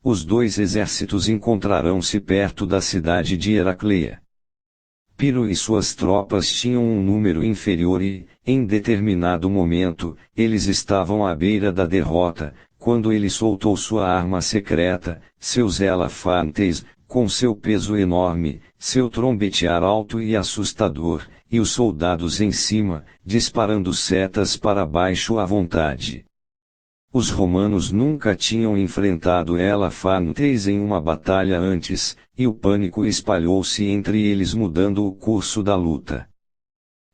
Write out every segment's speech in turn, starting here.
Os dois exércitos encontrarão-se perto da cidade de Heracleia. Piro e suas tropas tinham um número inferior e, em determinado momento, eles estavam à beira da derrota, quando ele soltou sua arma secreta, seus elefantes, com seu peso enorme, seu trombetear alto e assustador, e os soldados em cima, disparando setas para baixo à vontade. Os romanos nunca tinham enfrentado elefantes em uma batalha antes, e o pânico espalhou-se entre eles mudando o curso da luta.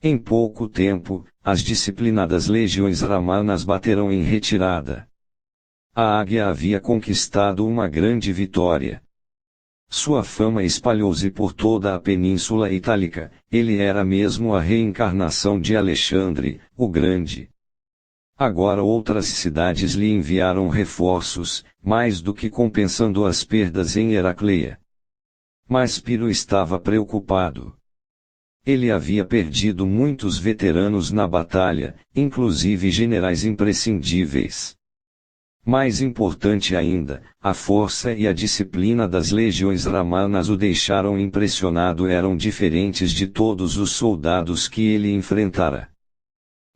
Em pouco tempo, as disciplinadas legiões romanas bateram em retirada. A águia havia conquistado uma grande vitória. Sua fama espalhou-se por toda a Península Itálica, ele era mesmo a reencarnação de Alexandre, o Grande. Agora outras cidades lhe enviaram reforços, mais do que compensando as perdas em Heracleia. Mas Piro estava preocupado. Ele havia perdido muitos veteranos na batalha, inclusive generais imprescindíveis. Mais importante ainda, a força e a disciplina das legiões romanas o deixaram impressionado, eram diferentes de todos os soldados que ele enfrentara.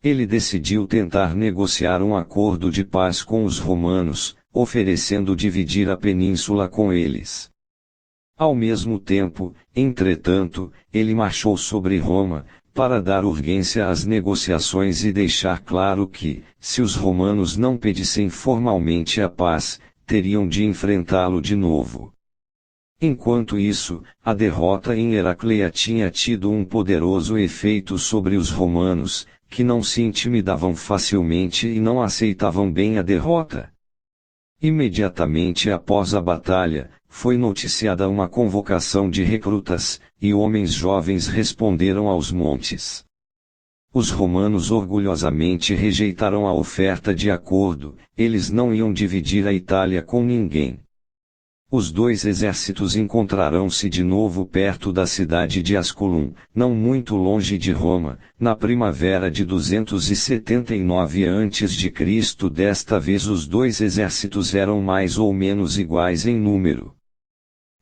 Ele decidiu tentar negociar um acordo de paz com os romanos, oferecendo dividir a península com eles. Ao mesmo tempo, entretanto, ele marchou sobre Roma, para dar urgência às negociações e deixar claro que, se os romanos não pedissem formalmente a paz, teriam de enfrentá-lo de novo. Enquanto isso, a derrota em Heracleia tinha tido um poderoso efeito sobre os romanos, que não se intimidavam facilmente e não aceitavam bem a derrota. Imediatamente após a batalha, foi noticiada uma convocação de recrutas, e homens jovens responderam aos montes. Os romanos orgulhosamente rejeitaram a oferta de acordo, eles não iam dividir a Itália com ninguém. Os dois exércitos encontrarão-se de novo perto da cidade de Asculum, não muito longe de Roma, na primavera de 279 a.C. Desta vez os dois exércitos eram mais ou menos iguais em número.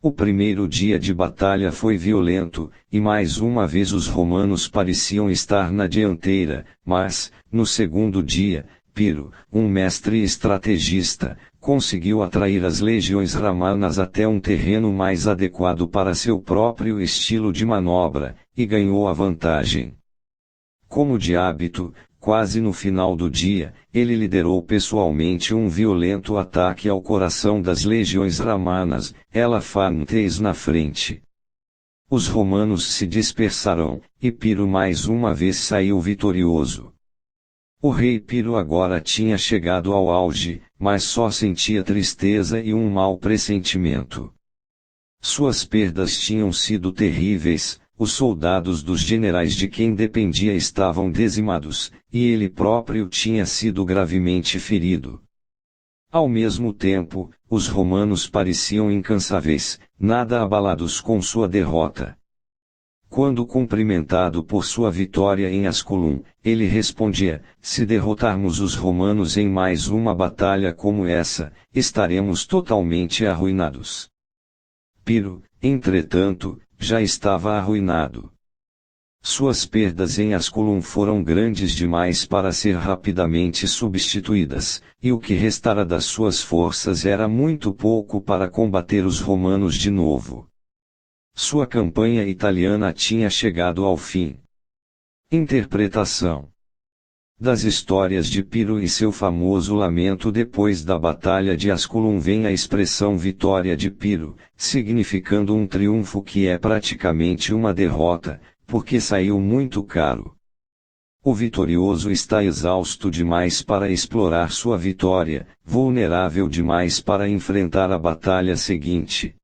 O primeiro dia de batalha foi violento, e mais uma vez os romanos pareciam estar na dianteira, mas, no segundo dia, Piro, um mestre estrategista, conseguiu atrair as legiões romanas até um terreno mais adequado para seu próprio estilo de manobra, e ganhou a vantagem. Como de hábito, quase no final do dia, ele liderou pessoalmente um violento ataque ao coração das legiões romanas, elefantes na frente. Os romanos se dispersaram, e Piro mais uma vez saiu vitorioso. O rei Piro agora tinha chegado ao auge, mas só sentia tristeza e um mau pressentimento. Suas perdas tinham sido terríveis, os soldados dos generais de quem dependia estavam dizimados, e ele próprio tinha sido gravemente ferido. Ao mesmo tempo, os romanos pareciam incansáveis, nada abalados com sua derrota. Quando cumprimentado por sua vitória em Asculum, ele respondia: se derrotarmos os romanos em mais uma batalha como essa, estaremos totalmente arruinados. Piro, entretanto, já estava arruinado. Suas perdas em Asculum foram grandes demais para ser rapidamente substituídas, e o que restara das suas forças era muito pouco para combater os romanos de novo. Sua campanha italiana tinha chegado ao fim. Interpretação das histórias de Piro e seu famoso lamento depois da Batalha de Asculum vem a expressão vitória de Piro, significando um triunfo que é praticamente uma derrota, porque saiu muito caro. O vitorioso está exausto demais para explorar sua vitória, vulnerável demais para enfrentar a batalha seguinte.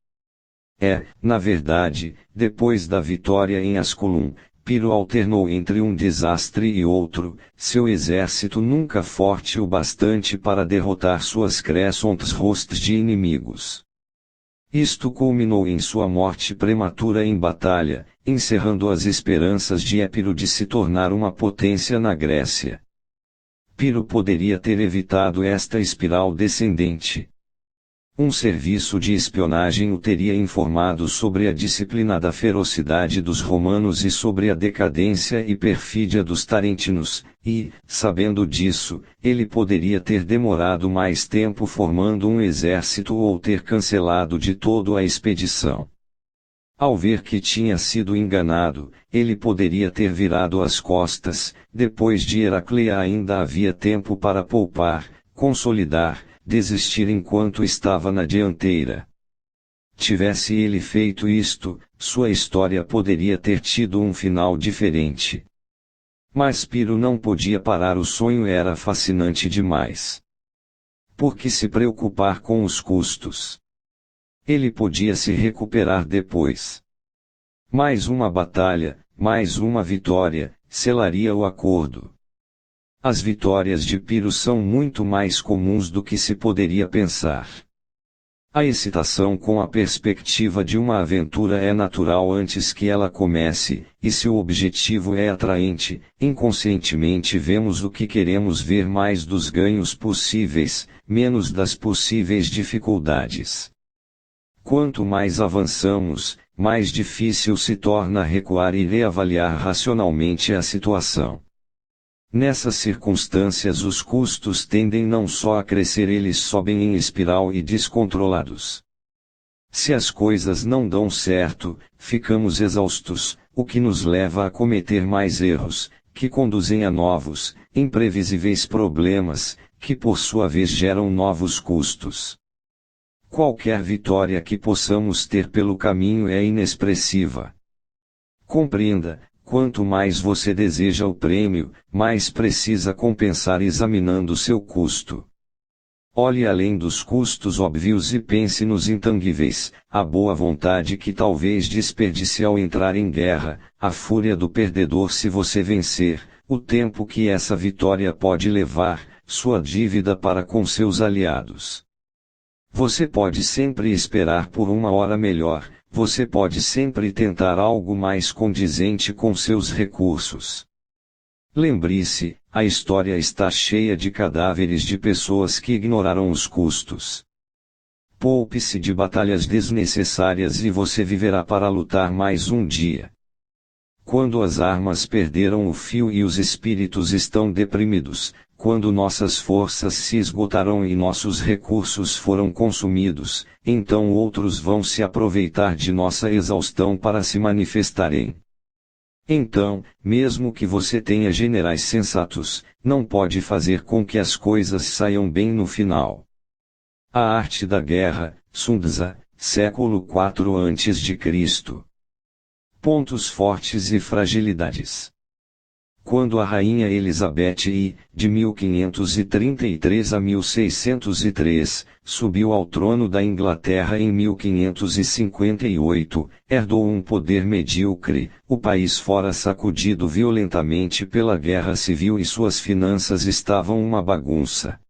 Na verdade, depois da vitória em Asculum, Piro alternou entre um desastre e outro, seu exército nunca forte o bastante para derrotar suas crescentes hostes de inimigos. Isto culminou em sua morte prematura em batalha, encerrando as esperanças de Épiro de se tornar uma potência na Grécia. Piro poderia ter evitado esta espiral descendente. Um serviço de espionagem o teria informado sobre a disciplinada ferocidade dos romanos e sobre a decadência e perfídia dos tarentinos, e, sabendo disso, ele poderia ter demorado mais tempo formando um exército ou ter cancelado de todo a expedição. Ao ver que tinha sido enganado, ele poderia ter virado as costas. Depois de Heracleia ainda havia tempo para poupar, consolidar, desistir enquanto estava na dianteira. Tivesse ele feito isto, sua história poderia ter tido um final diferente. Mas Piro não podia parar, o sonho era fascinante demais. Por que se preocupar com os custos? Ele podia se recuperar depois. Mais uma batalha, mais uma vitória, selaria o acordo. As vitórias de Piro são muito mais comuns do que se poderia pensar. A excitação com a perspectiva de uma aventura é natural antes que ela comece, e se o objetivo é atraente, inconscientemente vemos o que queremos ver, mais dos ganhos possíveis, menos das possíveis dificuldades. Quanto mais avançamos, mais difícil se torna recuar e reavaliar racionalmente a situação. Nessas circunstâncias os custos tendem não só a crescer, eles sobem em espiral e descontrolados. Se as coisas não dão certo, ficamos exaustos, o que nos leva a cometer mais erros, que conduzem a novos, imprevisíveis problemas, que por sua vez geram novos custos. Qualquer vitória que possamos ter pelo caminho é inexpressiva. Compreenda, quanto mais você deseja o prêmio, mais precisa compensar examinando seu custo. Olhe além dos custos óbvios e pense nos intangíveis, a boa vontade que talvez desperdice ao entrar em guerra, a fúria do perdedor se você vencer, o tempo que essa vitória pode levar, sua dívida para com seus aliados. Você pode sempre esperar por uma hora melhor, você pode sempre tentar algo mais condizente com seus recursos. Lembre-se, a história está cheia de cadáveres de pessoas que ignoraram os custos. Poupe-se de batalhas desnecessárias e você viverá para lutar mais um dia. Quando as armas perderam o fio e os espíritos estão deprimidos, quando nossas forças se esgotaram e nossos recursos foram consumidos, então outros vão se aproveitar de nossa exaustão para se manifestarem. Então, mesmo que você tenha generais sensatos, não pode fazer com que as coisas saiam bem no final. A arte da guerra, Sun Tzu, século IV a.C. Pontos fortes e fragilidades. Quando a rainha Elizabeth I, de 1533 a 1603, subiu ao trono da Inglaterra em 1558, herdou um poder medíocre, o país fora sacudido violentamente pela guerra civil e suas finanças estavam uma bagunça.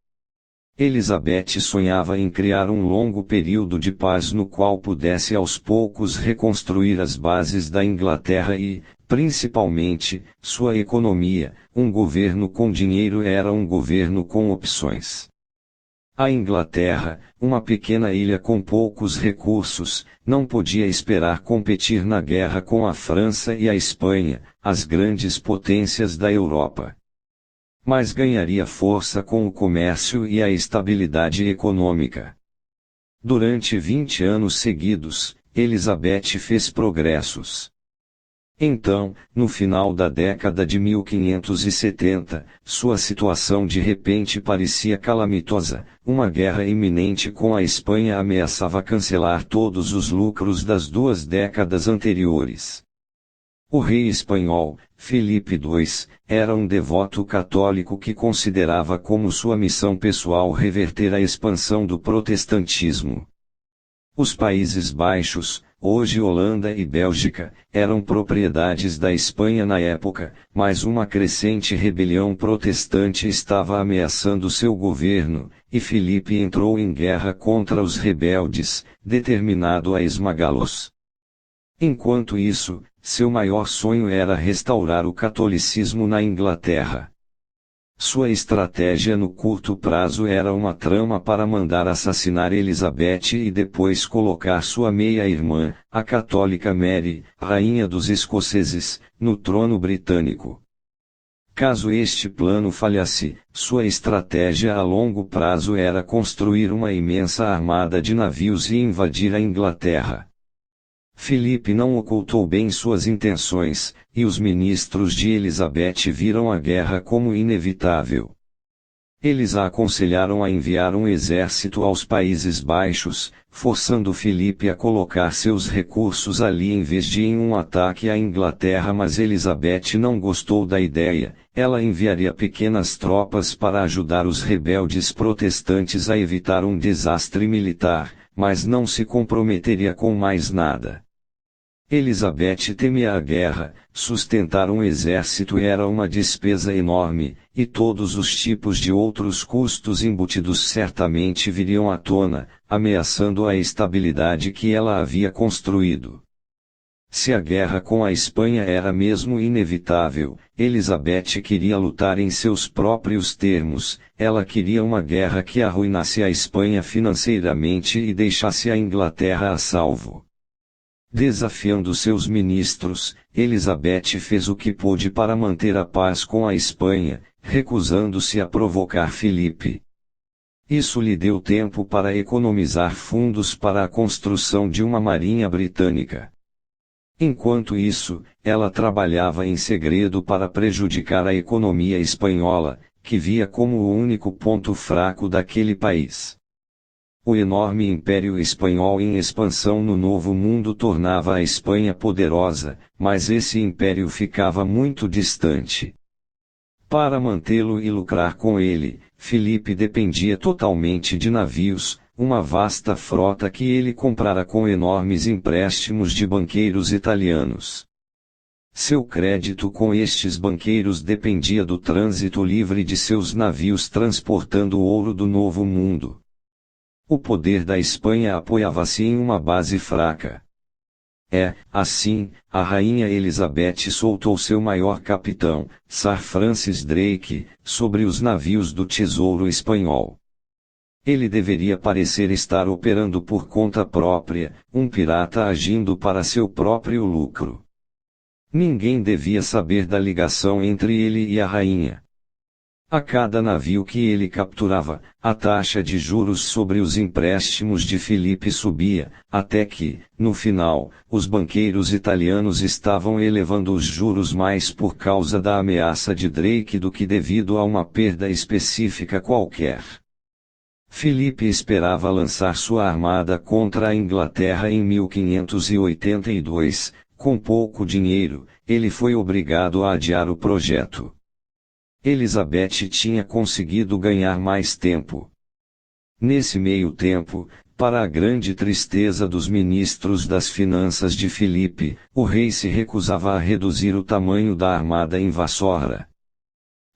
Elizabeth sonhava em criar um longo período de paz no qual pudesse aos poucos reconstruir as bases da Inglaterra e, principalmente, sua economia. Um governo com dinheiro era um governo com opções. A Inglaterra, uma pequena ilha com poucos recursos, não podia esperar competir na guerra com a França e a Espanha, as grandes potências da Europa. Mas ganharia força com o comércio e a estabilidade econômica. Durante 20 anos seguidos, Elizabeth fez progressos. Então, no final da década de 1570, sua situação de repente parecia calamitosa, uma guerra iminente com a Espanha ameaçava cancelar todos os lucros das 2 décadas anteriores. O rei espanhol, Felipe II, era um devoto católico que considerava como sua missão pessoal reverter a expansão do protestantismo. Os Países Baixos, hoje Holanda e Bélgica, eram propriedades da Espanha na época, mas uma crescente rebelião protestante estava ameaçando seu governo, e Filipe entrou em guerra contra os rebeldes, determinado a esmagá-los. Enquanto isso, seu maior sonho era restaurar o catolicismo na Inglaterra. Sua estratégia no curto prazo era uma trama para mandar assassinar Elizabeth e depois colocar sua meia-irmã, a católica Mary, rainha dos escoceses, no trono britânico. Caso este plano falhasse, sua estratégia a longo prazo era construir uma imensa armada de navios e invadir a Inglaterra. Filipe não ocultou bem suas intenções, e os ministros de Elizabeth viram a guerra como inevitável. Eles a aconselharam a enviar um exército aos Países Baixos, forçando Filipe a colocar seus recursos ali em vez de em um ataque à Inglaterra, mas Elizabeth não gostou da ideia. Ela enviaria pequenas tropas para ajudar os rebeldes protestantes a evitar um desastre militar, mas não se comprometeria com mais nada. Elizabeth temia a guerra, sustentar um exército era uma despesa enorme, e todos os tipos de outros custos embutidos certamente viriam à tona, ameaçando a estabilidade que ela havia construído. Se a guerra com a Espanha era mesmo inevitável, Elizabeth queria lutar em seus próprios termos. Ela queria uma guerra que arruinasse a Espanha financeiramente e deixasse a Inglaterra a salvo. Desafiando seus ministros, Elizabeth fez o que pôde para manter a paz com a Espanha, recusando-se a provocar Filipe. Isso lhe deu tempo para economizar fundos para a construção de uma marinha britânica. Enquanto isso, ela trabalhava em segredo para prejudicar a economia espanhola, que via como o único ponto fraco daquele país. O enorme Império Espanhol em expansão no Novo Mundo tornava a Espanha poderosa, mas esse império ficava muito distante. Para mantê-lo e lucrar com ele, Filipe dependia totalmente de navios, uma vasta frota que ele comprara com enormes empréstimos de banqueiros italianos. Seu crédito com estes banqueiros dependia do trânsito livre de seus navios transportando o ouro do Novo Mundo. O poder da Espanha apoiava-se em uma base fraca. Assim, a rainha Elizabeth soltou seu maior capitão, Sir Francis Drake, sobre os navios do Tesouro Espanhol. Ele deveria parecer estar operando por conta própria, um pirata agindo para seu próprio lucro. Ninguém devia saber da ligação entre ele e a rainha. A cada navio que ele capturava, a taxa de juros sobre os empréstimos de Filipe subia, até que, no final, os banqueiros italianos estavam elevando os juros mais por causa da ameaça de Drake do que devido a uma perda específica qualquer. Filipe esperava lançar sua armada contra a Inglaterra em 1582, com pouco dinheiro, ele foi obrigado a adiar o projeto. Elizabeth tinha conseguido ganhar mais tempo. Nesse meio tempo, para a grande tristeza dos ministros das finanças de Filipe, o rei se recusava a reduzir o tamanho da armada invasora.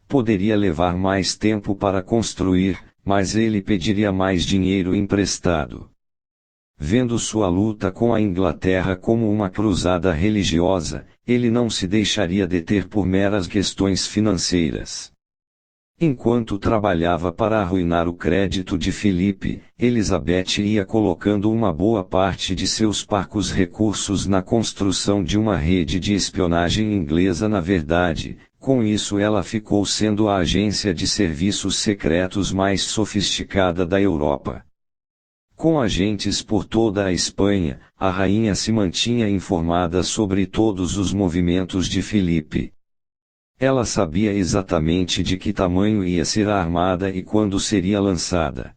Poderia levar mais tempo para construir, mas ele pediria mais dinheiro emprestado. Vendo sua luta com a Inglaterra como uma cruzada religiosa, ele não se deixaria deter por meras questões financeiras. Enquanto trabalhava para arruinar o crédito de Filipe, Elizabeth ia colocando uma boa parte de seus parcos recursos na construção de uma rede de espionagem inglesa. Na verdade, com isso ela ficou sendo a agência de serviços secretos mais sofisticada da Europa. Com agentes por toda a Espanha, a rainha se mantinha informada sobre todos os movimentos de Filipe. Ela sabia exatamente de que tamanho ia ser a armada e quando seria lançada.